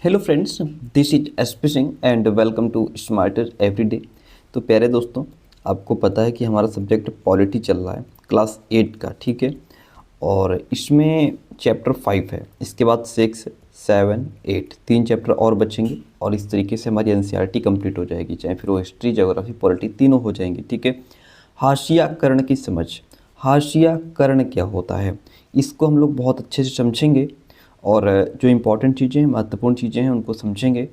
Hello friends, this is SP Singh and welcome to Smarter Everyday. तो प्यारे दोस्तों, आपको पता है कि हमारा सब्जेक्ट पॉलिटी चल रहा है क्लास 8 का, ठीक है। और इसमें चैप्टर 5 है, इसके बाद 6, 7, 8 तीन चैप्टर और बचेंगे और इस तरीके से हमारी एनसीईआरटी कंप्लीट हो जाएगी, चाहे फिर वो हिस्ट्री, ज्योग्राफी, पॉलिटी तीनों हो जाएंगी, ठीक है। हाशियाकरण की समझ, हाशियाकरण क्या होता है, इसको हम लोग बहुत अच्छे से समझेंगे और जो इम्पोर्टेंट चीज़ें, महत्वपूर्ण चीज़ें हैं उनको समझेंगे।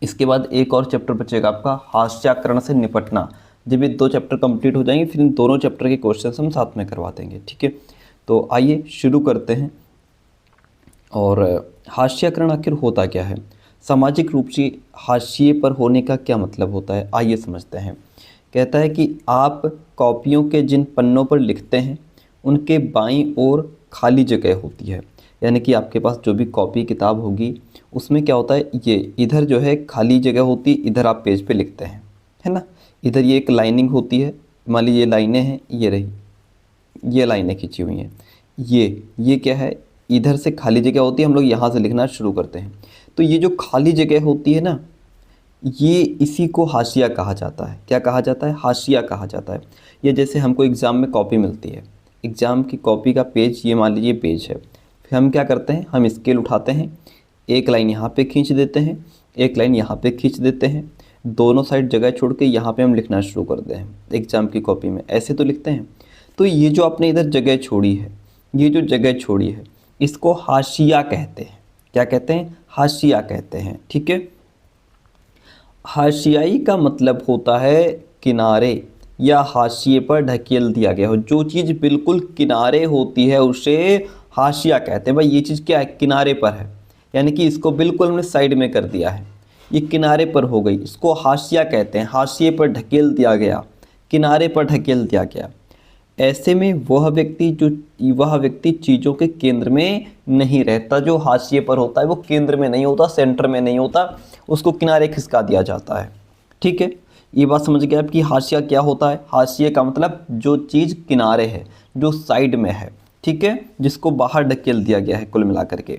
इसके बाद एक और चैप्टर बचेगा आपका हास्याकरण से निपटना। जब ये 2 चैप्टर कंप्लीट हो जाएंगे फिर इन दोनों चैप्टर के क्वेश्चन हम साथ में करवा देंगे, ठीक है। तो आइए शुरू करते हैं। और हास्याकरण आखिर होता क्या है, सामाजिक रूप से हाशिए पर होने का क्या मतलब होता है, आइए समझते हैं। कहता है कि आप कॉपियों के जिन पन्नों पर लिखते हैं उनके बाईं ओर खाली जगह होती है। यानी कि आपके पास जो भी कॉपी किताब होगी उसमें क्या होता है, ये इधर जो है खाली जगह होती है, इधर आप पेज पे लिखते हैं, है ना। इधर ये एक लाइनिंग होती है, मान लीजिए ये लाइनें हैं, ये रही, ये लाइनें खींची हुई हैं, ये क्या है, इधर से खाली जगह होती है, हम लोग यहाँ से लिखना शुरू करते हैं। तो ये जो खाली जगह होती है ना, ये इसी को हाशिया कहा जाता है। क्या कहा जाता है, हाशिया कहा जाता है। ये जैसे हमको एग्ज़ाम में कॉपी मिलती है, एग्ज़ाम की कॉपी का पेज, ये मान लीजिए पेज है, फिर हम क्या करते हैं, हम स्केल उठाते हैं, एक लाइन यहाँ पे खींच देते हैं, एक लाइन यहाँ पे खींच देते हैं, दोनों साइड जगह छोड़ के यहाँ पे हम लिखना शुरू करते हैं एग्ज़ाम की कॉपी में, ऐसे तो लिखते हैं। तो ये जो आपने इधर जगह छोड़ी है, ये जो जगह छोड़ी है, इसको हाशिया कहते हैं। क्या कहते हैं, हाशिया कहते हैं, ठीक है। हाशियाई का मतलब होता है किनारे या हाशिए पर ढकेल दिया गया हो। जो चीज़ बिल्कुल किनारे होती है उसे हाशिया कहते हैं। भाई ये चीज़ क्या है, किनारे पर है, यानी कि इसको बिल्कुल हमने साइड में कर दिया है, ये किनारे पर हो गई, इसको हाशिया कहते हैं। हाशिए पर ढकेल दिया गया, किनारे पर ढकेल दिया गया। ऐसे में वह व्यक्ति चीज़ों के केंद्र में नहीं रहता। जो हाशिए पर होता है वो केंद्र में नहीं होता, सेंटर में नहीं होता, उसको किनारे खिसका दिया जाता है, ठीक है। ये बात समझ गए आप कि हाशिया क्या होता है। हाशिए का मतलब जो चीज़ किनारे है, जो साइड में है, ठीक है, जिसको बाहर ढकेल दिया गया है कुल मिलाकर के।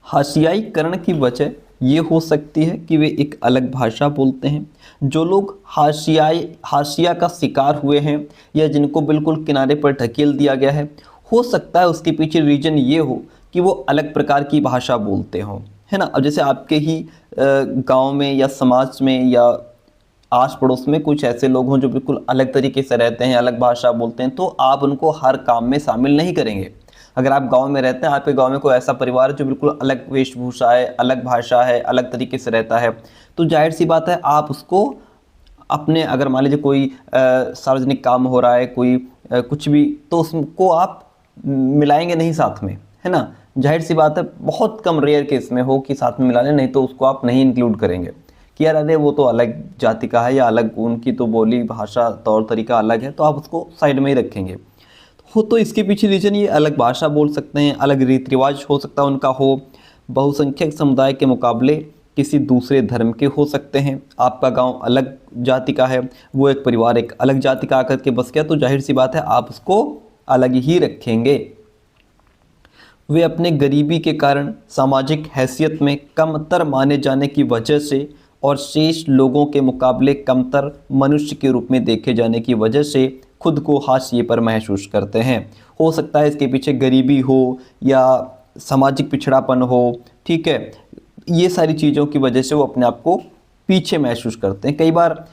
हाशियाईकरण की वजह ये हो सकती है कि वे एक अलग भाषा बोलते हैं। जो लोग हाशिया का शिकार हुए हैं या जिनको बिल्कुल किनारे पर ढकेल दिया गया है, हो सकता है उसके पीछे रीज़न ये हो कि वो अलग प्रकार की भाषा बोलते हों, है ना। अब जैसे आपके ही गांव में या समाज में या आस पड़ोस में कुछ ऐसे लोग हों जो बिल्कुल अलग तरीके से रहते हैं, अलग भाषा बोलते हैं, तो आप उनको हर काम में शामिल नहीं करेंगे। अगर आप गांव में रहते हैं, आपके गांव में कोई ऐसा परिवार है जो बिल्कुल अलग वेशभूषा है, अलग भाषा है, अलग तरीके से रहता है, तो जाहिर सी बात है आप उसको अपने, अगर मान लीजिए कोई सार्वजनिक काम हो रहा है, कोई कुछ भी, तो उसको आप मिलाएंगे नहीं साथ में, है ना। जाहिर सी बात है, बहुत कम रेयर केस में हो कि साथ में मिला लें, नहीं तो उसको आप नहीं इंक्लूड करेंगे कि यार अरे वो तो अलग जाति का है या अलग, उनकी तो बोली भाषा तौर तरीका अलग है, तो आप उसको साइड में ही रखेंगे। तो इसके पीछे रीजन ये अलग भाषा बोल सकते हैं, अलग रीति रिवाज हो सकता है उनका हो, बहुसंख्यक समुदाय के मुकाबले किसी दूसरे धर्म के हो सकते हैं। आपका गांव अलग जाति का है, वो एक परिवार एक अलग जाति का आकर के बस गया, तो जाहिर सी बात है आप उसको अलग ही रखेंगे। वे अपने गरीबी के कारण सामाजिक हैसियत में कमतर माने जाने की वजह से और शेष लोगों के मुकाबले कमतर मनुष्य के रूप में देखे जाने की वजह से खुद को हाशिए पर महसूस करते हैं। हो सकता है इसके पीछे गरीबी हो या सामाजिक पिछड़ापन हो, ठीक है, ये सारी चीज़ों की वजह से वो अपने आप को पीछे महसूस करते हैं। कई बार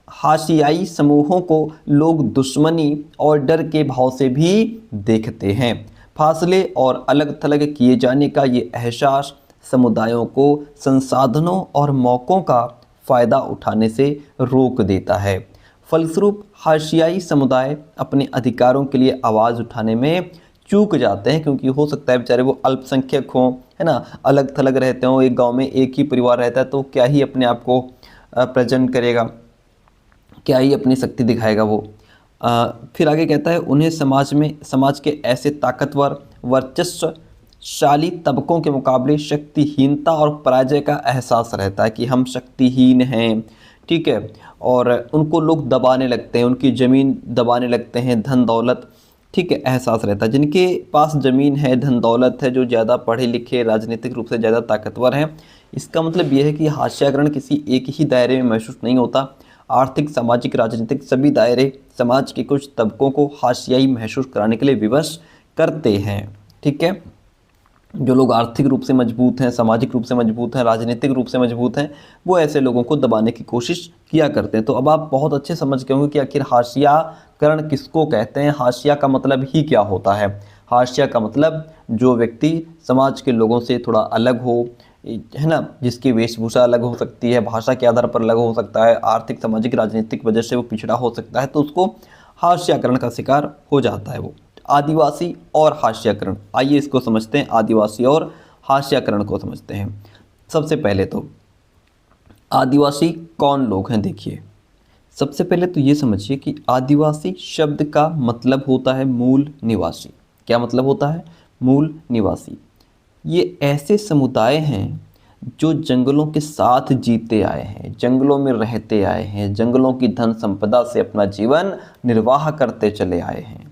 हाशियाई समूहों को लोग दुश्मनी और डर के भाव से भी देखते हैं। फासले और अलग थलग किए जाने का ये एहसास समुदायों को संसाधनों और मौक़ों का फ़ायदा उठाने से रोक देता है। फलस्वरूप हाशियाई समुदाय अपने अधिकारों के लिए आवाज़ उठाने में चूक जाते हैं, क्योंकि हो सकता है बेचारे वो अल्पसंख्यक हों, है ना, अलग थलग रहते हों, एक गांव में एक ही परिवार रहता है, तो क्या ही अपने आप को प्रेजेंट करेगा, क्या ही अपनी शक्ति दिखाएगा वो। फिर आगे कहता है, उन्हें समाज के ऐसे ताकतवर वर्चस्वशाली तबकों के मुकाबले शक्तिहीनता और पराजय का एहसास रहता है कि हम शक्तिहीन हैं, ठीक है, और उनको लोग दबाने लगते हैं, उनकी ज़मीन दबाने लगते हैं, धन दौलत ठीक है, एहसास रहता है। जिनके पास ज़मीन है, धन दौलत है, जो ज़्यादा पढ़े लिखे, राजनीतिक रूप से ज़्यादा ताकतवर हैं, इसका मतलब ये है कि हास्याकरण किसी एक ही दायरे में महसूस नहीं होता। आर्थिक, सामाजिक, राजनीतिक सभी दायरे समाज के कुछ तबकों को हाशियाई महसूस कराने के लिए विवश करते हैं। ठीक है, जो लोग आर्थिक रूप से मजबूत हैं, सामाजिक रूप से मजबूत हैं, राजनीतिक रूप से मजबूत हैं, वो ऐसे लोगों को दबाने की कोशिश किया करते हैं। तो अब आप बहुत अच्छे समझ गए होंगे कि आखिर हाशियाकरण किसको कहते हैं, हाशिया का मतलब ही क्या होता है। हाशिया का मतलब जो व्यक्ति समाज के लोगों से थोड़ा अलग हो, है ना, जिसकी वेशभूषा अलग हो सकती है, भाषा के आधार पर अलग हो सकता है, आर्थिक, सामाजिक, राजनीतिक वजह से वो पिछड़ा हो सकता है, तो उसको हास्याकरण का शिकार हो जाता है वो। आदिवासी और हास्याकरण, आइए इसको समझते हैं, आदिवासी और हास्याकरण को समझते हैं। सबसे पहले तो आदिवासी कौन लोग हैं, देखिए। सबसे पहले तो ये समझिए कि आदिवासी शब्द का मतलब होता है मूल निवासी। क्या मतलब होता है? मूल निवासी। ये ऐसे समुदाय हैं जो जंगलों के साथ जीते आए हैं, जंगलों में रहते आए हैं, जंगलों की धन संपदा से अपना जीवन निर्वाह करते चले आए हैं,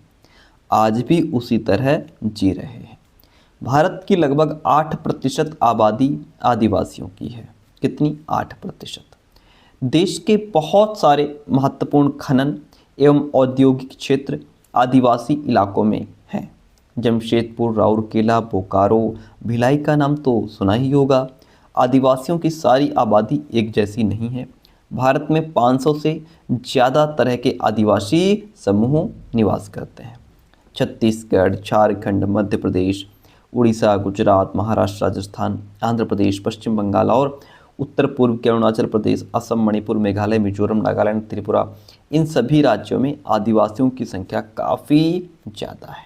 आज भी उसी तरह जी रहे हैं। भारत की लगभग 8% आबादी आदिवासियों की है। कितनी? 8%। देश के बहुत सारे महत्वपूर्ण खनन एवं औद्योगिक क्षेत्र आदिवासी इलाकों में हैं। जमशेदपुर, राउरकेला, बोकारो, भिलाई का नाम तो सुना ही होगा। आदिवासियों की सारी आबादी एक जैसी नहीं है। भारत में 500 से ज़्यादा तरह के आदिवासी समूह निवास करते हैं। छत्तीसगढ़, झारखंड, मध्य प्रदेश, उड़ीसा, गुजरात, महाराष्ट्र, राजस्थान, आंध्र प्रदेश, पश्चिम बंगाल और उत्तर पूर्व के अरुणाचल प्रदेश, असम, मणिपुर, मेघालय, मिजोरम, नागालैंड, त्रिपुरा, इन सभी राज्यों में आदिवासियों की संख्या काफ़ी ज़्यादा है।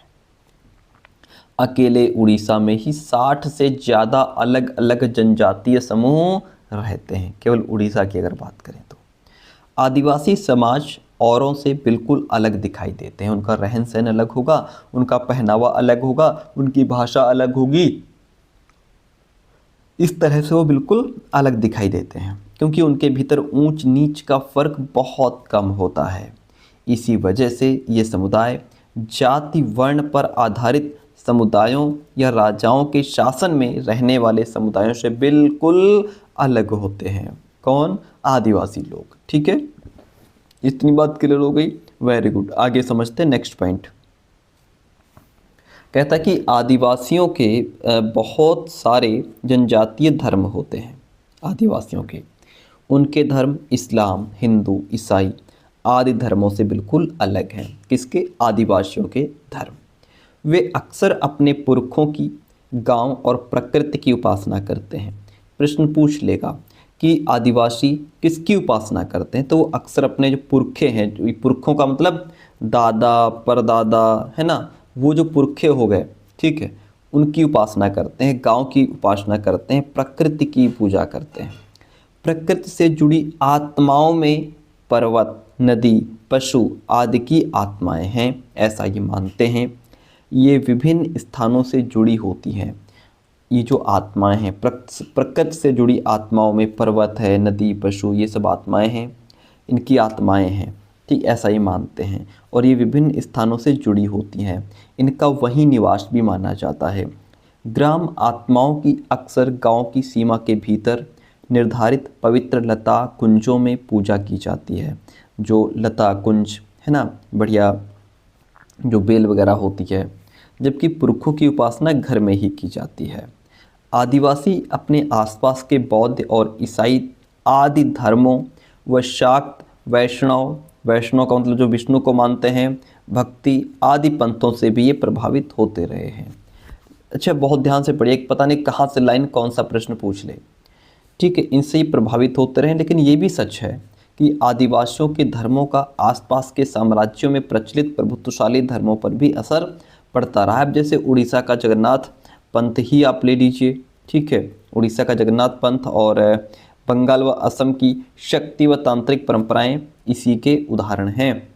अकेले उड़ीसा में ही 60 से ज़्यादा अलग अलग जनजातीय समूह रहते हैं, केवल उड़ीसा की अगर बात करें तो। आदिवासी समाज औरों से बिल्कुल अलग दिखाई देते हैं। उनका रहन सहन अलग होगा, उनका पहनावा अलग होगा, उनकी भाषा अलग होगी। इस तरह से वो बिल्कुल अलग दिखाई देते हैं क्योंकि उनके भीतर ऊंच नीच का फर्क बहुत कम होता है। इसी वजह से ये समुदाय जाति वर्ण पर आधारित समुदायों या राजाओं के शासन में रहने वाले समुदायों से बिल्कुल अलग होते हैं। कौन? आदिवासी लोग। ठीक है, इतनी बात क्लियर हो गई? Very good. आगे समझते हैं नेक्स्ट पॉइंट। कहता है कि आदिवासियों के बहुत सारे जनजातीय धर्म होते हैं। आदिवासियों के उनके धर्म इस्लाम, हिंदू, ईसाई आदि धर्मों से बिल्कुल अलग हैं। किसके? आदिवासियों के धर्म। वे अक्सर अपने पुरखों की, गांव और प्रकृति की उपासना करते हैं। प्रश्न पूछ लेगा कि आदिवासी किसकी उपासना करते हैं, तो वो अक्सर अपने जो पुरखे हैं, जो पुरखों का मतलब दादा, परदादा, है ना, वो जो पुरखे हो गए, ठीक है, उनकी उपासना करते हैं, गांव की उपासना करते हैं, प्रकृति की पूजा करते हैं। प्रकृति से जुड़ी आत्माओं में पर्वत, नदी, पशु आदि की आत्माएं हैं, ऐसा ये मानते हैं। ये विभिन्न स्थानों से जुड़ी होती हैं। ये जो आत्माएं हैं, प्रकृति से जुड़ी आत्माओं में पर्वत है, नदी, पशु, ये सब आत्माएं हैं, इनकी आत्माएं हैं, ठीक, ऐसा ही मानते हैं। और ये विभिन्न स्थानों से जुड़ी होती हैं, इनका वहीं निवास भी माना जाता है। ग्राम आत्माओं की अक्सर गांव की सीमा के भीतर निर्धारित पवित्र लता कुंजों में पूजा की जाती है। जो लता कुंज है ना, बढ़िया जो बेल वगैरह होती है, जबकि पुरखों की उपासना घर में ही की जाती है। आदिवासी अपने आसपास के बौद्ध और ईसाई आदि धर्मों व शाक्त, वैष्णव का मतलब जो विष्णु को मानते हैं, भक्ति आदि पंथों से भी ये प्रभावित होते रहे हैं। अच्छा, बहुत ध्यान से पढ़िए, पता नहीं कहाँ से लाइन कौन सा प्रश्न पूछ ले। ठीक है, इनसे ही प्रभावित होते रहे। लेकिन ये भी सच है कि आदिवासियों के धर्मों का आसपास के साम्राज्यों में प्रचलित प्रभुत्वशाली धर्मों पर भी असर पड़ता रहा है। अब जैसे उड़ीसा का जगन्नाथ पंथ ही आप ले लीजिए, ठीक है, उड़ीसा का जगन्नाथ पंथ और बंगाल व असम की शक्ति व तांत्रिक परंपराएं इसी के उदाहरण हैं।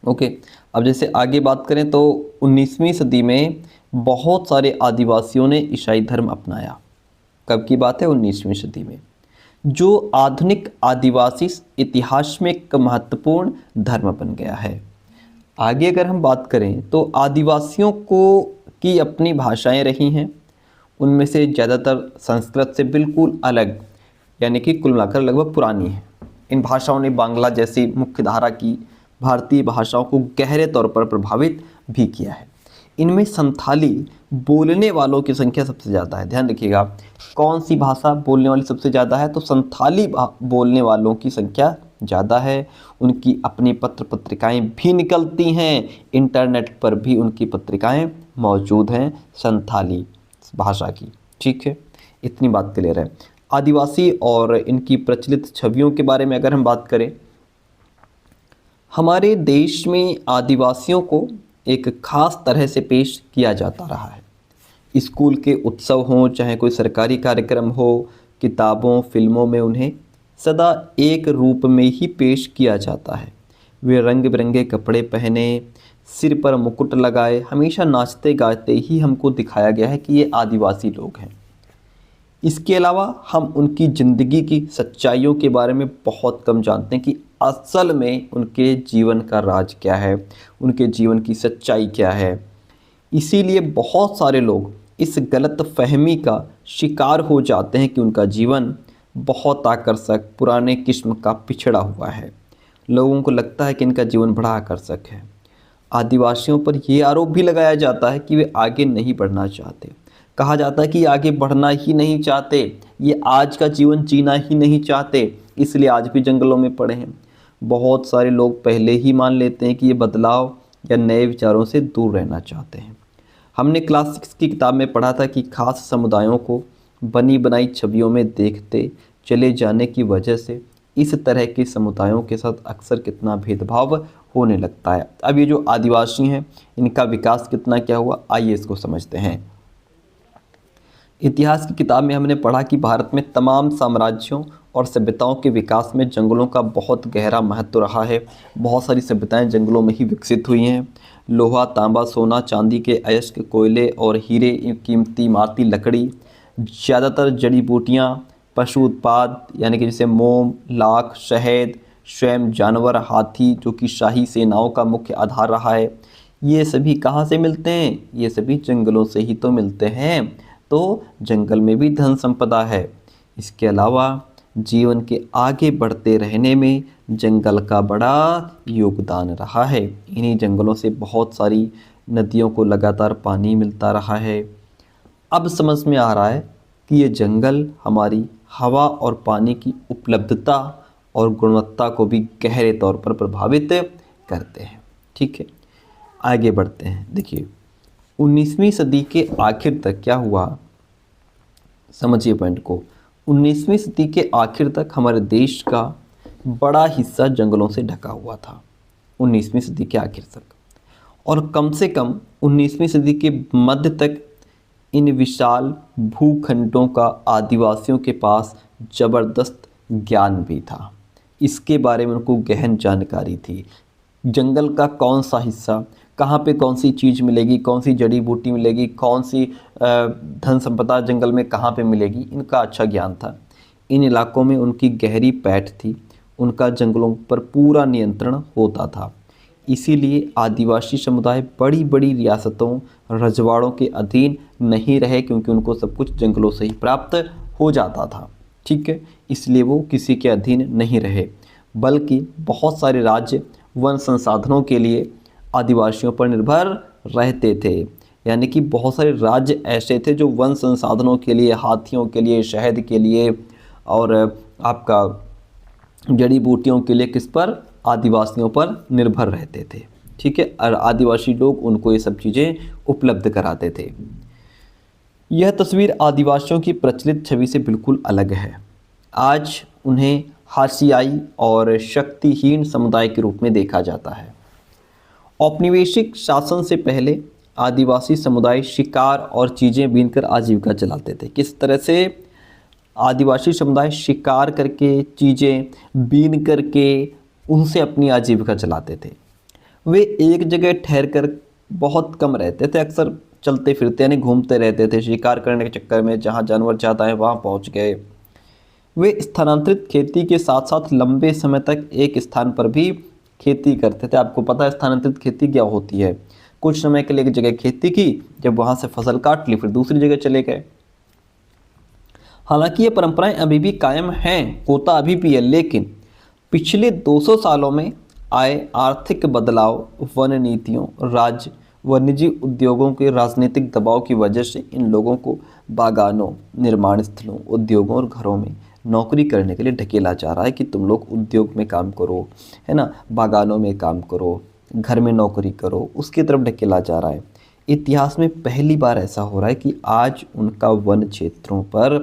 ओके, अब जैसे आगे बात करें तो 19वीं सदी में बहुत सारे आदिवासियों ने ईसाई धर्म अपनाया। कब की बात है? 19वीं सदी में, जो आधुनिक आदिवासी इतिहास में एक महत्वपूर्ण धर्म बन गया है। आगे अगर हम बात करें तो आदिवासियों को की अपनी भाषाएं रही हैं, उनमें से ज़्यादातर संस्कृत से बिल्कुल अलग, यानी कि कुल मिलाकर लगभग पुरानी है। इन भाषाओं ने बांग्ला जैसी मुख्य धारा की भारतीय भाषाओं को गहरे तौर पर प्रभावित भी किया है। इनमें संथाली बोलने वालों की संख्या सबसे ज़्यादा है। ध्यान रखिएगा, कौन सी भाषा बोलने वाली सबसे ज़्यादा है, तो संथाली बोलने वालों की संख्या ज़्यादा है। उनकी अपनी पत्र पत्रिकाएं भी निकलती हैं, इंटरनेट पर भी उनकी पत्रिकाएं मौजूद हैं संथाली भाषा की। ठीक है, इतनी बात क्लियर है। आदिवासी और इनकी प्रचलित छवियों के बारे में अगर हम बात करें, हमारे देश में आदिवासियों को एक ख़ास तरह से पेश किया जाता रहा है। स्कूल के उत्सव हों, चाहे कोई सरकारी कार्यक्रम हो, किताबों फिल्मों में उन्हें सदा एक रूप में ही पेश किया जाता है। वे रंग बिरंगे कपड़े पहने, सिर पर मुकुट लगाए, हमेशा नाचते गाते ही हमको दिखाया गया है कि ये आदिवासी लोग हैं। इसके अलावा हम उनकी ज़िंदगी की सच्चाइयों के बारे में बहुत कम जानते हैं कि असल में उनके जीवन का राज क्या है, उनके जीवन की सच्चाई क्या है। इसीलिए बहुत सारे लोग इस गलत फहमी का शिकार हो जाते हैं कि उनका जीवन बहुत आकर्षक, पुराने किस्म का पिछड़ा हुआ है। लोगों को लगता है कि इनका जीवन बड़ा आकर्षक है। आदिवासियों पर यह आरोप भी लगाया जाता है कि वे आगे नहीं बढ़ना चाहते। कहा जाता है कि आगे बढ़ना ही नहीं चाहते, ये आज का जीवन जीना ही नहीं चाहते, इसलिए आज भी जंगलों में पड़े हैं। बहुत सारे लोग पहले ही मान लेते हैं कि ये बदलाव या नए विचारों से दूर रहना चाहते हैं। हमने क्लास 6 की किताब में पढ़ा था कि खास समुदायों को बनी बनाई छवियों में देखते चले जाने की वजह से इस तरह के समुदायों के साथ अक्सर कितना भेदभाव होने लगता है। अब ये जो आदिवासी हैं, इनका विकास कितना क्या हुआ, आइए इसको समझते हैं। इतिहास की किताब में हमने पढ़ा कि भारत में तमाम साम्राज्यों और सभ्यताओं के विकास में जंगलों का बहुत गहरा महत्व रहा है। बहुत सारी सभ्यताएं जंगलों में ही विकसित हुई हैं। लोहा, तांबा, सोना, चांदी के अयस्क, कोयले और हीरे, कीमती इमारती लकड़ी, ज़्यादातर जड़ी बूटियाँ, पशु उत्पाद यानी कि जैसे मोम, लाख, शहद, स्वयं जानवर, हाथी जो कि शाही सेनाओं का मुख्य आधार रहा है, ये सभी कहाँ से मिलते हैं, ये सभी जंगलों से ही तो मिलते हैं। तो जंगल में भी धन संपदा है। इसके अलावा जीवन के आगे बढ़ते रहने में जंगल का बड़ा योगदान रहा है। इन्हीं जंगलों से बहुत सारी नदियों को लगातार पानी मिलता रहा है। अब समझ में आ रहा है कि ये जंगल हमारी हवा और पानी की उपलब्धता और गुणवत्ता को भी गहरे तौर पर प्रभावित करते हैं। ठीक है, आगे बढ़ते हैं। देखिए, 19वीं सदी के आखिर तक क्या हुआ, समझिए पॉइंट को। 19वीं सदी के आखिर तक हमारे देश का बड़ा हिस्सा जंगलों से ढका हुआ था, 19वीं सदी के आखिर तक। और कम से कम 19वीं सदी के मध्य तक इन विशाल भूखंडों का आदिवासियों के पास ज़बरदस्त ज्ञान भी था। इसके बारे में उनको गहन जानकारी थी। जंगल का कौन सा हिस्सा, कहाँ पे कौन सी चीज़ मिलेगी, कौन सी जड़ी बूटी मिलेगी, कौन सी धन संपदा जंगल में कहाँ पे मिलेगी, इनका अच्छा ज्ञान था। इन इलाकों में उनकी गहरी पैठ थी, उनका जंगलों पर पूरा नियंत्रण होता था। इसीलिए आदिवासी समुदाय बड़ी बड़ी रियासतों, रजवाड़ों के अधीन नहीं रहे, क्योंकि उनको सब कुछ जंगलों से ही प्राप्त हो जाता था। ठीक है, इसलिए वो किसी के अधीन नहीं रहे, बल्कि बहुत सारे राज्य वन संसाधनों के लिए आदिवासियों पर निर्भर रहते थे। यानी कि बहुत सारे राज्य ऐसे थे जो वन संसाधनों के लिए, हाथियों के लिए, शहद के लिए और आपका जड़ी बूटियों के लिए किस पर, आदिवासियों पर निर्भर रहते थे। ठीक है, और आदिवासी लोग उनको ये सब चीज़ें उपलब्ध कराते थे। यह तस्वीर आदिवासियों की प्रचलित छवि से बिल्कुल अलग है। आज उन्हें हाशियाई और शक्तिहीन समुदाय के रूप में देखा जाता है। औपनिवेशिक शासन से पहले आदिवासी समुदाय शिकार और चीज़ें बीनकर आजीविका चलाते थे। किस तरह से आदिवासी समुदाय शिकार करके, चीज़ें बीन करके उनसे अपनी आजीविका चलाते थे। वे एक जगह ठहर कर बहुत कम रहते थे, अक्सर चलते फिरते यानी घूमते रहते थे। शिकार करने के चक्कर में जहाँ जानवर ज़्यादा है वहाँ पहुँच गए। वे स्थानांतरित खेती के साथ साथ लंबे समय तक एक स्थान पर भी खेती करते थे। आपको पता है स्थानांतरित खेती क्या होती है? कुछ समय के लिए एक जगह खेती की, जब वहाँ से फसल काट ली फिर दूसरी जगह चले गए। हालांकि ये परंपराएं अभी भी कायम हैं, होता अभी भी है, लेकिन पिछले 200 सालों में आए आर्थिक बदलाव, वन नीतियों, राज्य व निजी उद्योगों के राजनीतिक दबाव की वजह से इन लोगों को बागानों, निर्माण स्थलों, उद्योगों और घरों में नौकरी करने के लिए ढकेला जा रहा है कि तुम लोग उद्योग में काम करो, है ना, बागानों में काम करो, घर में नौकरी करो, उसकी तरफ ढकेला जा रहा है। इतिहास में पहली बार ऐसा हो रहा है कि आज उनका वन क्षेत्रों पर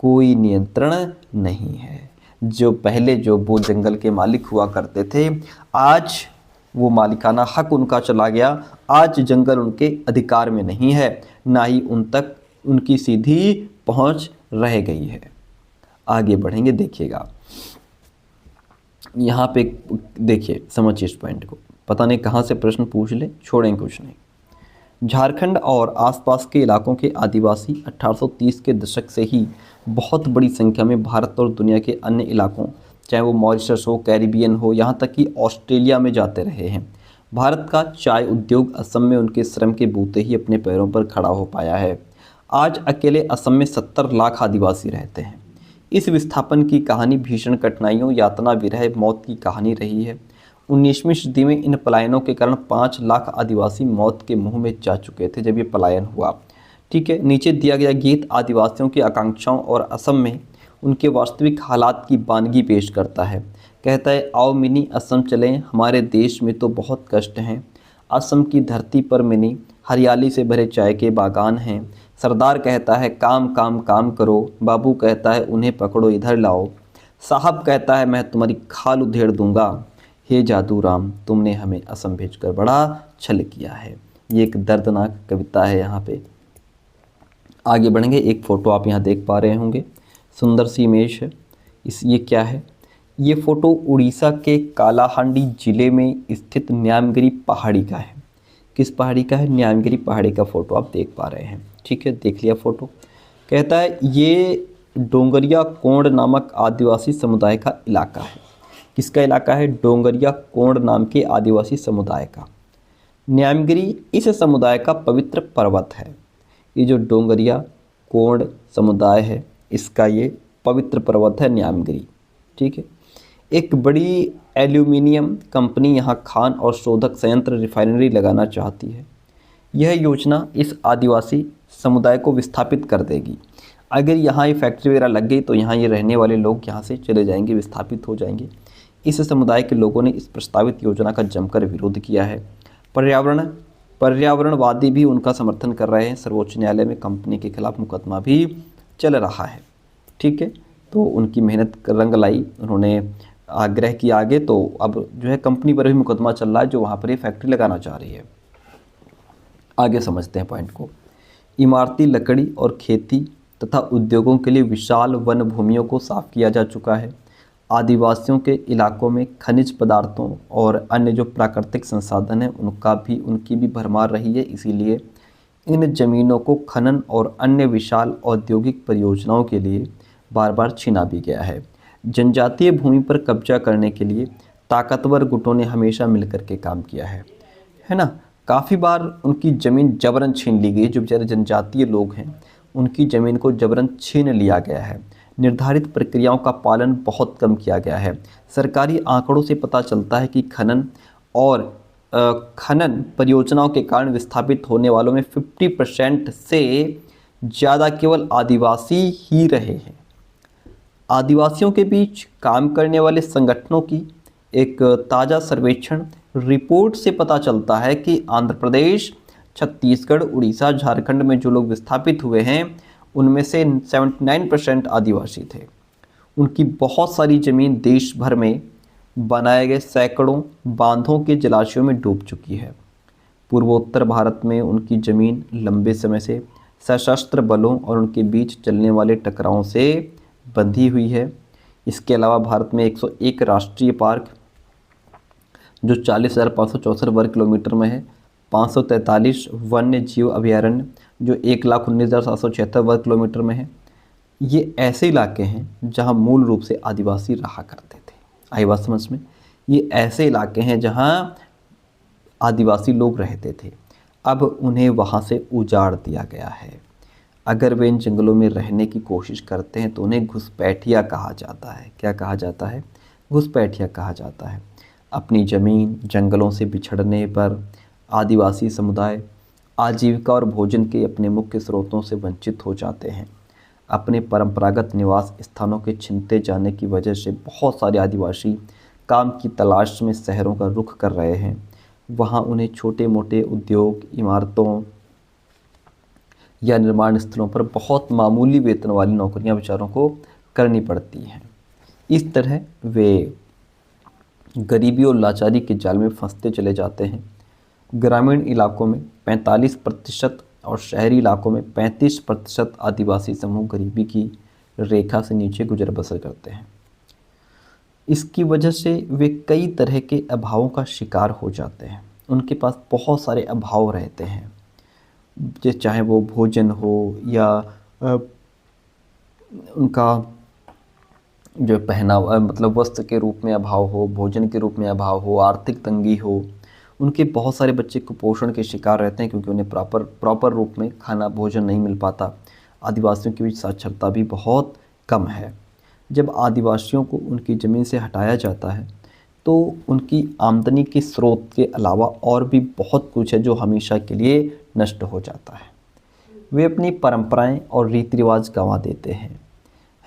कोई नियंत्रण नहीं है। जो पहले जो वो जंगल के मालिक हुआ करते थे, आज वो मालिकाना हक उनका चला गया। आज जंगल उनके अधिकार में नहीं है, ना ही उन तक उनकी सीधी पहुंच रह गई है। आगे बढ़ेंगे, देखिएगा यहाँ पे देखिए, समझिए इस पॉइंट को। पता नहीं कहाँ से प्रश्न पूछ ले, छोड़ेंगे कुछ नहीं। झारखंड और आसपास के इलाकों के आदिवासी 1830 के दशक से ही बहुत बड़ी संख्या में भारत और दुनिया के अन्य इलाकों, चाहे वो मॉरिशस हो, कैरिबियन हो, यहाँ तक कि ऑस्ट्रेलिया में जाते रहे हैं। भारत का चाय उद्योग असम में उनके श्रम के बूते ही अपने पैरों पर खड़ा हो पाया है। आज अकेले असम में 70 लाख आदिवासी रहते हैं। इस विस्थापन की कहानी भीषण कठिनाइयों, यातना, विरह, मौत की कहानी रही है। 19वीं सदी में इन पलायनों के कारण 5 लाख आदिवासी मौत के मुंह में जा चुके थे जब ये पलायन हुआ। ठीक है, नीचे दिया गया गीत आदिवासियों की आकांक्षाओं और असम में उनके वास्तविक हालात की बानगी पेश करता है। कहता है, आओ मिनी असम चलें, हमारे देश में तो बहुत कष्ट हैं। असम की धरती पर मिनी हरियाली से भरे चाय के बागान हैं। सरदार कहता है, काम काम काम करो। बाबू कहता है, उन्हें पकड़ो इधर लाओ। साहब कहता है, मैं तुम्हारी खाल उधेड़ दूंगा। हे जादू राम, तुमने हमें असम भेजकर बड़ा छल किया है। ये एक दर्दनाक कविता है। यहाँ पे आगे बढ़ेंगे। एक फ़ोटो आप यहाँ देख पा रहे होंगे, सुंदर सी इमेज है। ये क्या है? ये फ़ोटो उड़ीसा के कालाहांडी ज़िले में स्थित न्यामगिरी पहाड़ी का है। किस पहाड़ी का है? न्यामगिरी पहाड़ी का फ़ोटो आप देख पा रहे हैं। ठीक है, देख लिया फ़ोटो। कहता है, ये डोंगरिया कोंड नामक आदिवासी समुदाय का इलाका है। किसका इलाका है? डोंगरिया कोंड नाम के आदिवासी समुदाय का। न्यामगिरी इस समुदाय का पवित्र पर्वत है। ये जो डोंगरिया कोंड समुदाय है, इसका ये पवित्र पर्वत है न्यामगिरी। ठीक है, एक बड़ी एल्यूमिनियम कंपनी यहाँ खान और शोधक संयंत्र, रिफाइनरी लगाना चाहती है। यह योजना इस आदिवासी समुदाय को विस्थापित कर देगी। अगर यहाँ ये फैक्ट्री वगैरह लग गई तो यहाँ ये रहने वाले लोग यहाँ से चले जाएंगे, विस्थापित हो जाएंगे। इस समुदाय के लोगों ने इस प्रस्तावित योजना का जमकर विरोध किया है। पर्यावरणवादी भी उनका समर्थन कर रहे हैं। सर्वोच्च न्यायालय में कंपनी के खिलाफ मुकदमा भी चल रहा है। ठीक है, तो उनकी मेहनत रंग लाई, उन्होंने आग्रह किया आगे, तो अब जो है कंपनी पर भी मुकदमा चल रहा है जो वहाँ पर ये फैक्ट्री लगाना चाह रही है। आगे समझते हैं पॉइंट को। इमारती लकड़ी और खेती तथा उद्योगों के लिए विशाल वन भूमियों को साफ किया जा चुका है। आदिवासियों के इलाकों में खनिज पदार्थों और अन्य जो प्राकृतिक संसाधन हैं उनकी भी भरमार रही है। इसीलिए इन जमीनों को खनन और अन्य विशाल औद्योगिक परियोजनाओं के लिए बार बार छीना भी गया है। जनजातीय भूमि पर कब्जा करने के लिए ताकतवर गुटों ने हमेशा मिलकर के काम किया है ना। काफ़ी बार उनकी ज़मीन जबरन छीन ली गई। जो बेचारे जनजातीय लोग हैं उनकी ज़मीन को जबरन छीन लिया गया है। निर्धारित प्रक्रियाओं का पालन बहुत कम किया गया है। सरकारी आंकड़ों से पता चलता है कि खनन परियोजनाओं के कारण विस्थापित होने वालों में 50% से ज़्यादा केवल आदिवासी ही रहे हैं। आदिवासियों के बीच काम करने वाले संगठनों की एक ताज़ा सर्वेक्षण रिपोर्ट से पता चलता है कि आंध्र प्रदेश, छत्तीसगढ़, उड़ीसा, झारखंड में जो लोग विस्थापित हुए हैं उनमें से 79% आदिवासी थे। उनकी बहुत सारी ज़मीन देश भर में बनाए गए सैकड़ों बांधों के जलाशयों में डूब चुकी है। पूर्वोत्तर भारत में उनकी ज़मीन लंबे समय से सशस्त्र बलों और उनके बीच चलने वाले टकरावों से बंधी हुई है। इसके अलावा भारत में 101 राष्ट्रीय पार्क जो 40,564 वर्ग किलोमीटर में है, 543 वन्य जीव अभयारण्य जो 1,19,776 वर्ग किलोमीटर में है। ये ऐसे इलाके हैं जहां मूल रूप से आदिवासी रहा करते थे। आई बात समझ में? ये ऐसे इलाके हैं जहाँ आदिवासी लोग रहते थे, अब उन्हें वहाँ से उजाड़ दिया गया है। अगर वे इन जंगलों में रहने की कोशिश करते हैं तो उन्हें घुसपैठिया कहा जाता है। क्या कहा जाता है? घुसपैठिया कहा जाता है। अपनी ज़मीन जंगलों से बिछड़ने पर आदिवासी समुदाय आजीविका और भोजन के अपने मुख्य स्रोतों से वंचित हो जाते हैं। अपने परंपरागत निवास स्थानों के छिनते जाने की वजह से बहुत सारे आदिवासी काम की तलाश में शहरों का रुख कर रहे हैं। वहाँ उन्हें छोटे मोटे उद्योग, इमारतों या निर्माण स्थलों पर बहुत मामूली वेतन वाली नौकरियां बेचारों को करनी पड़ती हैं। इस तरह वे गरीबी और लाचारी के जाल में फंसते चले जाते हैं। ग्रामीण इलाकों में 45% और शहरी इलाकों में 35% आदिवासी समूह गरीबी की रेखा से नीचे गुजर बसर करते हैं। इसकी वजह से वे कई तरह के अभावों का शिकार हो जाते हैं। उनके पास बहुत सारे अभाव रहते हैं, चाहे वो भोजन हो या उनका जो पहनावा मतलब वस्त्र के रूप में अभाव हो, भोजन के रूप में अभाव हो, आर्थिक तंगी हो। उनके बहुत सारे बच्चे कुपोषण के शिकार रहते हैं क्योंकि उन्हें प्रॉपर रूप में खाना भोजन नहीं मिल पाता। आदिवासियों के बीच साक्षरता भी बहुत कम है। जब आदिवासियों को उनकी ज़मीन से हटाया जाता है तो उनकी आमदनी के स्रोत के अलावा और भी बहुत कुछ है जो हमेशा के लिए नष्ट हो जाता है। वे अपनी परंपराएं और रीति रिवाज गंवा देते हैं,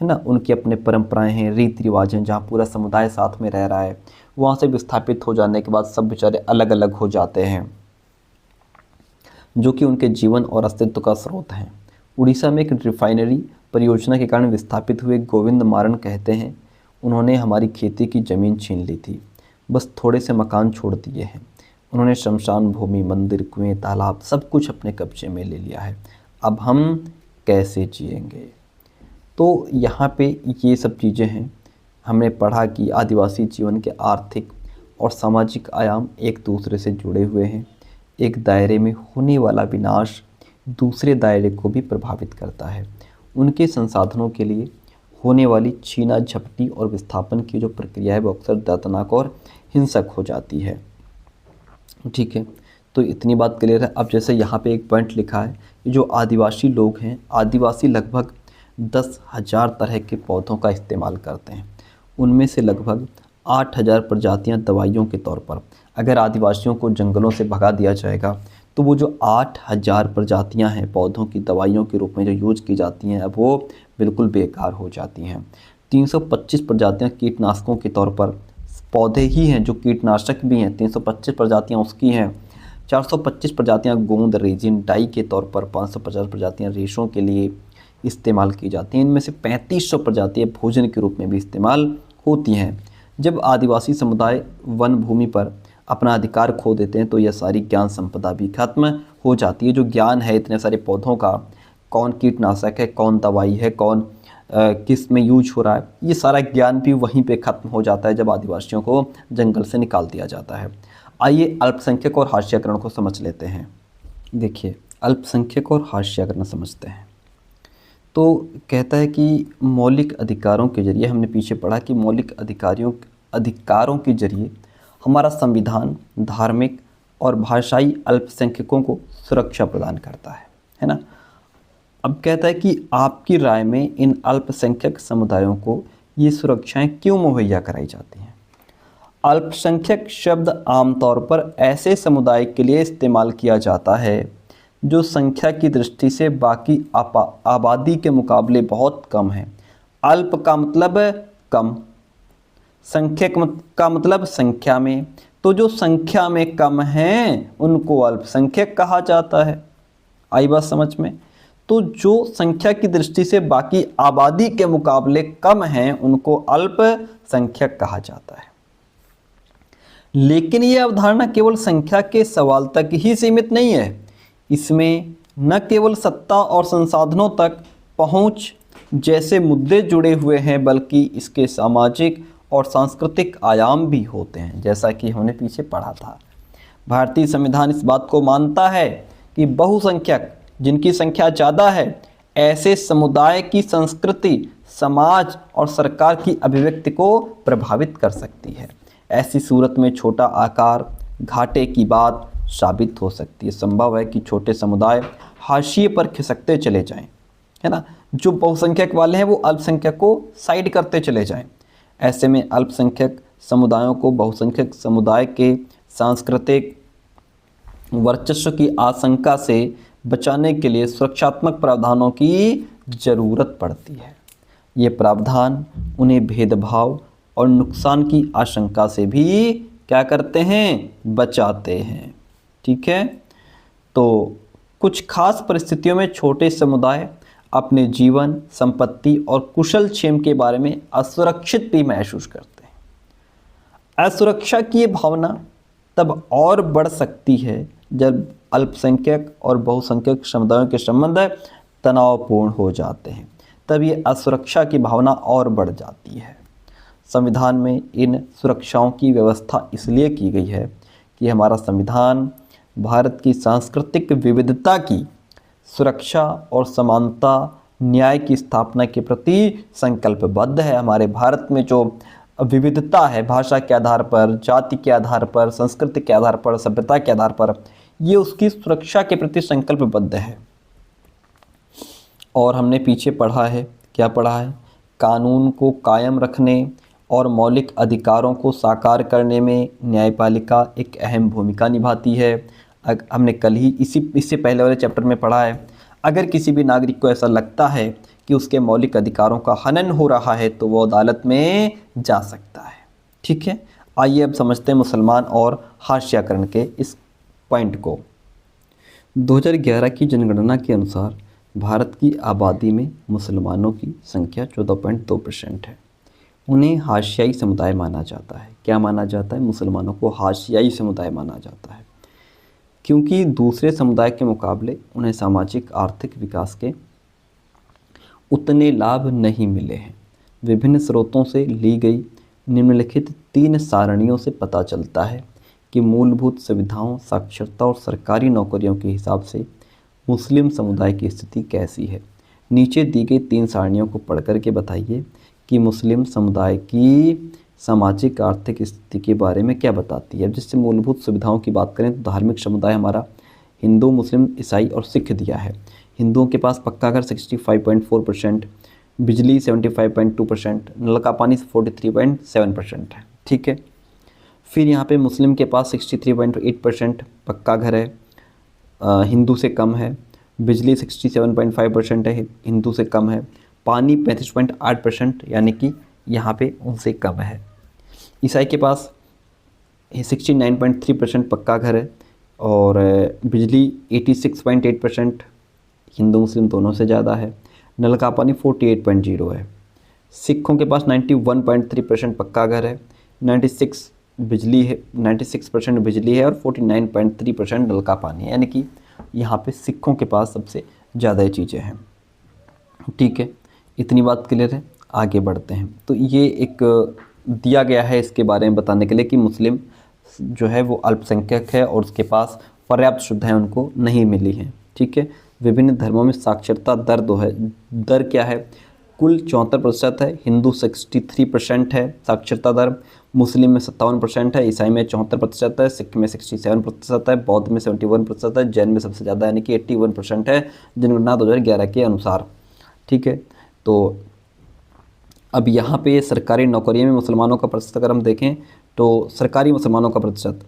है ना। उनके अपने परंपराएं हैं, रीति रिवाज हैं, जहाँ पूरा समुदाय साथ में रह रहा है। वहाँ से विस्थापित हो जाने के बाद सब बेचारे अलग अलग हो जाते हैं, जो कि उनके जीवन और अस्तित्व का स्रोत हैं। उड़ीसा में एक रिफाइनरी परियोजना के कारण विस्थापित हुए गोविंद मारन कहते हैं, उन्होंने हमारी खेती की ज़मीन छीन ली थी, बस थोड़े से मकान छोड़ दिए हैं। उन्होंने शमशान भूमि, मंदिर, कुएं, तालाब सब कुछ अपने कब्जे में ले लिया है। अब हम कैसे जिएंगे? तो यहाँ पे ये सब चीज़ें हैं। हमने पढ़ा कि आदिवासी जीवन के आर्थिक और सामाजिक आयाम एक दूसरे से जुड़े हुए हैं। एक दायरे में होने वाला विनाश दूसरे दायरे को भी प्रभावित करता है। उनके संसाधनों के लिए होने वाली छीना झपटी और विस्थापन की जो प्रक्रिया है वो अक्सर दर्दनाक और हिंसक हो जाती है। ठीक है, तो इतनी बात क्लियर है। अब जैसे यहाँ पे एक पॉइंट लिखा है, जो आदिवासी लोग हैं, आदिवासी लगभग 10,000 तरह के पौधों का इस्तेमाल करते हैं। उनमें से लगभग 8,000 प्रजातियाँ दवाइयों के तौर पर, अगर आदिवासियों को जंगलों से भगा दिया जाएगा तो वो जो 8,000 प्रजातियाँ हैं पौधों की दवाइयों के रूप में जो यूज की जाती हैं, अब वो बिल्कुल बेकार हो जाती हैं। 325 प्रजातियाँ कीटनाशकों के तौर पर पौधे ही हैं जो कीटनाशक भी हैं, 325 प्रजातियाँ उसकी हैं। 425 प्रजातियाँ गोंद रेजिन डाई के तौर पर, 550 प्रजातियाँ रेशों के लिए इस्तेमाल की जाती हैं। इनमें से 3500 प्रजातियाँ भोजन के रूप में भी इस्तेमाल होती हैं। जब आदिवासी समुदाय वन भूमि पर अपना अधिकार खो देते हैं तो यह सारी ज्ञान संपदा भी खत्म हो जाती है। जो ज्ञान है इतने सारे पौधों का, कौन कीटनाशक है, कौन दवाई है, कौन किस में यूज हो रहा है, ये सारा ज्ञान भी वहीं पे ख़त्म हो जाता है जब आदिवासियों को जंगल से निकाल दिया जाता है। आइए अल्पसंख्यक और हाशियाकरण को समझ लेते हैं। देखिए, अल्पसंख्यक और हाशियाकरण समझते हैं। तो कहता है कि मौलिक अधिकारों के जरिए, हमने पीछे पढ़ा कि मौलिक अधिकारों के जरिए हमारा संविधान धार्मिक और भाषाई अल्पसंख्यकों को सुरक्षा प्रदान करता है ना। अब कहता है कि आपकी राय में इन अल्पसंख्यक समुदायों को ये सुरक्षाएं क्यों मुहैया कराई जाती हैं? अल्पसंख्यक शब्द आमतौर पर ऐसे समुदाय के लिए इस्तेमाल किया जाता है जो संख्या की दृष्टि से बाकी आबादी के मुकाबले बहुत कम है। अल्प का मतलब कम, संख्यक का मतलब संख्या में, तो जो संख्या में कम हैं उनको अल्पसंख्यक कहा जाता है। आई बात समझ में? तो जो संख्या की दृष्टि से बाकी आबादी के मुकाबले कम हैं उनको अल्पसंख्यक कहा जाता है। लेकिन यह अवधारणा केवल संख्या के सवाल तक ही सीमित नहीं है। इसमें न केवल सत्ता और संसाधनों तक पहुंच जैसे मुद्दे जुड़े हुए हैं, बल्कि इसके सामाजिक और सांस्कृतिक आयाम भी होते हैं। जैसा कि हमने पीछे पढ़ा था, भारतीय संविधान इस बात को मानता है कि बहुसंख्यक, जिनकी संख्या ज़्यादा है, ऐसे समुदाय की संस्कृति, समाज और सरकार की अभिव्यक्ति को प्रभावित कर सकती है। ऐसी सूरत में छोटा आकार घाटे की बात साबित हो सकती है। संभव है कि छोटे समुदाय हाशिए पर खिसकते चले जाएं, है ना। जो बहुसंख्यक वाले हैं वो अल्पसंख्यक को साइड करते चले जाएं। ऐसे में अल्पसंख्यक समुदायों को बहुसंख्यक समुदाय के सांस्कृतिक वर्चस्व की आशंका से बचाने के लिए सुरक्षात्मक प्रावधानों की ज़रूरत पड़ती है। ये प्रावधान उन्हें भेदभाव और नुकसान की आशंका से भी क्या करते हैं, बचाते हैं। ठीक है, तो कुछ खास परिस्थितियों में छोटे समुदाय अपने जीवन, संपत्ति और कुशल क्षेम के बारे में असुरक्षित भी महसूस करते हैं। असुरक्षा की ये भावना तब और बढ़ सकती है जब अल्पसंख्यक और बहुसंख्यक समुदायों के संबंध तनावपूर्ण हो जाते हैं, तब ये असुरक्षा की भावना और बढ़ जाती है। संविधान में इन सुरक्षाओं की व्यवस्था इसलिए की गई है कि हमारा संविधान भारत की सांस्कृतिक विविधता की सुरक्षा और समानता, न्याय की स्थापना के प्रति संकल्पबद्ध है। हमारे भारत में जो विविधता है, भाषा के आधार पर, जाति के आधार पर, संस्कृति के आधार पर, सभ्यता के आधार पर, ये उसकी सुरक्षा के प्रति संकल्पबद्ध है। और हमने पीछे पढ़ा है, क्या पढ़ा है, कानून को कायम रखने और मौलिक अधिकारों को साकार करने में न्यायपालिका एक अहम भूमिका निभाती है। हमने कल ही इससे पहले वाले चैप्टर में पढ़ा है, अगर किसी भी नागरिक को ऐसा लगता है कि उसके मौलिक अधिकारों का हनन हो रहा है तो वो अदालत में जा सकता है। ठीक है, आइए अब समझते हैं मुसलमान और हाशियाकरण के इस पॉइंट को। 2011 की जनगणना के अनुसार भारत की आबादी में मुसलमानों की संख्या 14.2% है। उन्हें हाशियाई समुदाय माना जाता है। क्या माना जाता है? मुसलमानों को हाशियाई समुदाय माना जाता है, क्योंकि दूसरे समुदाय के मुकाबले उन्हें सामाजिक आर्थिक विकास के उतने लाभ नहीं मिले हैं। विभिन्न स्रोतों से ली गई निम्नलिखित 3 सारणियों से पता चलता है कि मूलभूत सुविधाओं, साक्षरता और सरकारी नौकरियों के हिसाब से मुस्लिम समुदाय की स्थिति कैसी है। नीचे दी गई 3 सारणियों को पढ़ कर के बताइए कि मुस्लिम समुदाय की सामाजिक आर्थिक स्थिति के बारे में क्या बताती है। जिससे मूलभूत सुविधाओं की बात करें तो धार्मिक समुदाय हमारा हिंदू, मुस्लिम, ईसाई और सिख दिया है। हिंदुओं के पास पक्का घर 65.4%, बिजली 75.2%, नल का पानी 43.7% है। ठीक है, फिर यहाँ पे मुस्लिम के पास 63.8% पक्का घर है, हिंदू से कम है। बिजली 67.5% है, हिंदू से कम है। पानी 35.8% यानी कि यहाँ पे उनसे कम है। ईसाई के पास 69.3% पक्का घर है और बिजली 86.8% हिंदू मुस्लिम दोनों से ज़्यादा है। नल का पानी 48.0 है। सिखों के पास 91.3% पक्का घर है, 96% बिजली है और 49.3% नल का पानी है। यानी कि यहाँ पे सिखों के पास सबसे ज़्यादा चीज़ें हैं। ठीक है, इतनी बात क्लियर है। आगे बढ़ते हैं। तो ये एक दिया गया है इसके बारे में बताने के लिए कि मुस्लिम जो है वो अल्पसंख्यक है और उसके पास पर्याप्त सुविधाएं उनको नहीं मिली हैं। ठीक है, विभिन्न धर्मों में साक्षरता दर क्या है? कुल 74% है, हिंदू 63% है साक्षरता दर, मुस्लिम में 57% है, ईसाई में 74% है, सिख में 67% है, बौद्ध में 71% है, जैन में सबसे ज़्यादा यानी कि 81% है जनगणना 2011 के अनुसार। ठीक है, तो अब यहाँ पे सरकारी नौकरियों में मुसलमानों का प्रतिशत अगर हम देखें तो सरकारी मुसलमानों का प्रतिशत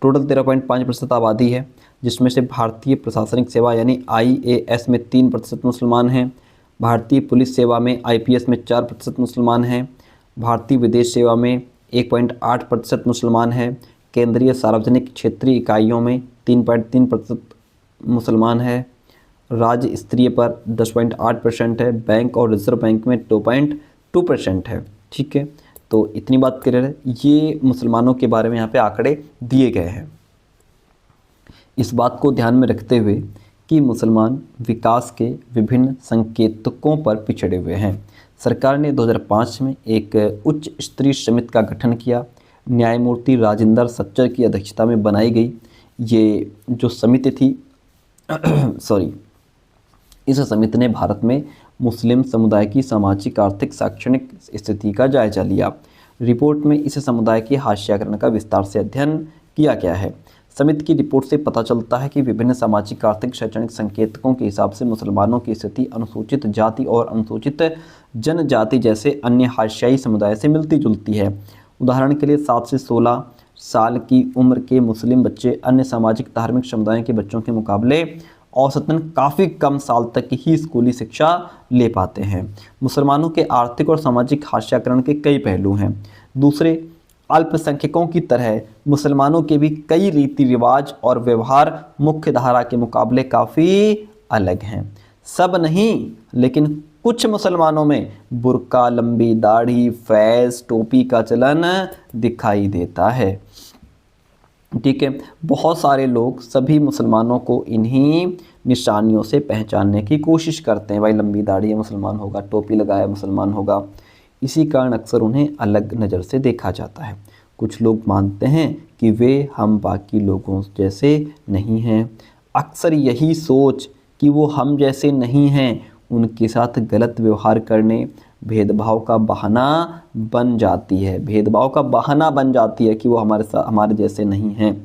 टोटल 13.5% आबादी है, जिसमें से भारतीय प्रशासनिक सेवा यानी IAS में 3% मुसलमान हैं, भारतीय पुलिस सेवा में IPS में 4% मुसलमान हैं, भारतीय विदेश सेवा में 1.8% मुसलमान हैं, केंद्रीय सार्वजनिक क्षेत्रीय इकाइयों में 3.3% मुसलमान है, राज्य स्तरीय पर 10.8% है, बैंक और रिजर्व बैंक में 2.2% है। ठीक है, तो इतनी बात क्लियर है। ये मुसलमानों के बारे में यहाँ पे आंकड़े दिए गए हैं। इस बात को ध्यान में रखते हुए कि मुसलमान विकास के विभिन्न संकेतकों पर पिछड़े हुए हैं, सरकार ने 2005 में एक उच्च स्तरीय समिति का गठन किया। न्यायमूर्ति राजेंद्र सच्चर की अध्यक्षता में बनाई गई ये जो समिति थी इस समिति ने भारत में मुस्लिम समुदाय की सामाजिक, आर्थिक, शैक्षणिक स्थिति का जायजा लिया। रिपोर्ट में इस समुदाय के हास्याकरण का विस्तार से अध्ययन किया गया है। समिति की रिपोर्ट से पता चलता है कि विभिन्न सामाजिक, आर्थिक, शैक्षणिक संकेतकों के हिसाब से मुसलमानों की स्थिति अनुसूचित जाति और अनुसूचित जनजाति जैसे अन्य हाशियाई समुदाय से मिलती जुलती है। उदाहरण के लिए 7 से 16 साल की उम्र के मुस्लिम बच्चे अन्य सामाजिक धार्मिक समुदायों के बच्चों के मुकाबले औसतन काफ़ी कम साल तक ही स्कूली शिक्षा ले पाते हैं। मुसलमानों के आर्थिक और सामाजिक हाशियाकरण के कई पहलू हैं। दूसरे अल्पसंख्यकों की तरह मुसलमानों के भी कई रीति रिवाज और व्यवहार मुख्य धारा के मुकाबले काफ़ी अलग हैं। सब नहीं, लेकिन कुछ मुसलमानों में बुर्का, लंबी दाढ़ी, फैज़, टोपी का चलन दिखाई देता है। ठीक है, बहुत सारे लोग सभी मुसलमानों को इन्हीं निशानियों से पहचानने की कोशिश करते हैं। भाई लंबी दाढ़ी है मुसलमान होगा, टोपी लगाया मुसलमान होगा। इसी कारण अक्सर उन्हें अलग नज़र से देखा जाता है। कुछ लोग मानते हैं कि वे हम बाकी लोगों जैसे नहीं हैं। अक्सर यही सोच कि वो हम जैसे नहीं हैं उनके साथ गलत व्यवहार करने, भेदभाव का बहाना बन जाती है। भेदभाव का बहाना बन जाती है कि वो हमारे जैसे नहीं हैं।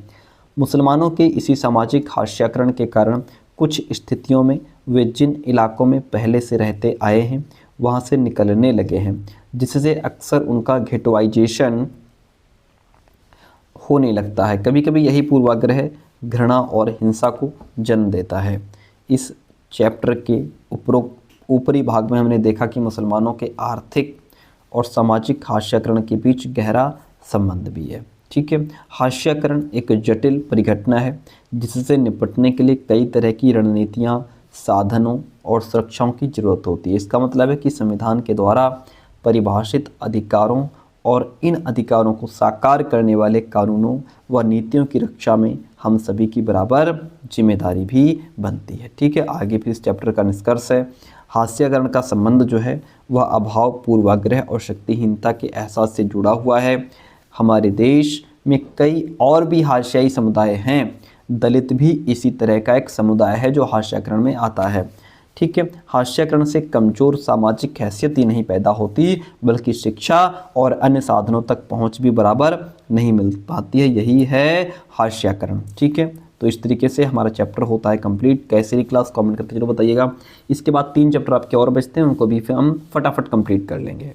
मुसलमानों के इसी सामाजिक हास्याकरण के कारण कुछ स्थितियों में वे जिन इलाकों में पहले से रहते आए हैं वहाँ से निकलने लगे हैं, जिससे अक्सर उनका घेटवाइजेशन होने लगता है। कभी कभी यही पूर्वाग्रह घृणा और हिंसा को जन्म देता है। इस चैप्टर के ऊपरी भाग में हमने देखा कि मुसलमानों के आर्थिक और सामाजिक हास्याकरण के बीच गहरा संबंध भी है। ठीक है, हास्याकरण एक जटिल परिघटना है जिससे निपटने के लिए कई तरह की रणनीतियाँ, साधनों और सुरक्षाओं की जरूरत होती है। इसका मतलब है कि संविधान के द्वारा परिभाषित अधिकारों और इन अधिकारों को साकार करने वाले कानूनों व नीतियों की रक्षा में हम सभी की बराबर जिम्मेदारी भी बनती है। ठीक है, आगे फिर इस चैप्टर का निष्कर्ष है हास्याकरण का संबंध जो है वह अभाव, पूर्वाग्रह और शक्तिहीनता के एहसास से जुड़ा हुआ है। हमारे देश में कई और भी हाशियाई समुदाय हैं। दलित भी इसी तरह का एक समुदाय है जो हास्याकरण में आता है। ठीक है, हास्याकरण से कमज़ोर सामाजिक हैसियत ही नहीं पैदा होती बल्कि शिक्षा और अन्य साधनों तक पहुंच भी बराबर नहीं मिल पाती है। यही है हास्याकरण। ठीक है, तो इस तरीके से हमारा चैप्टर होता है कंप्लीट। कैसे रही क्लास कमेंट करके जरूर बताइएगा। इसके बाद 3 चैप्टर आपके और बचते हैं, उनको भी फिर हम फटाफट कंप्लीट कर लेंगे।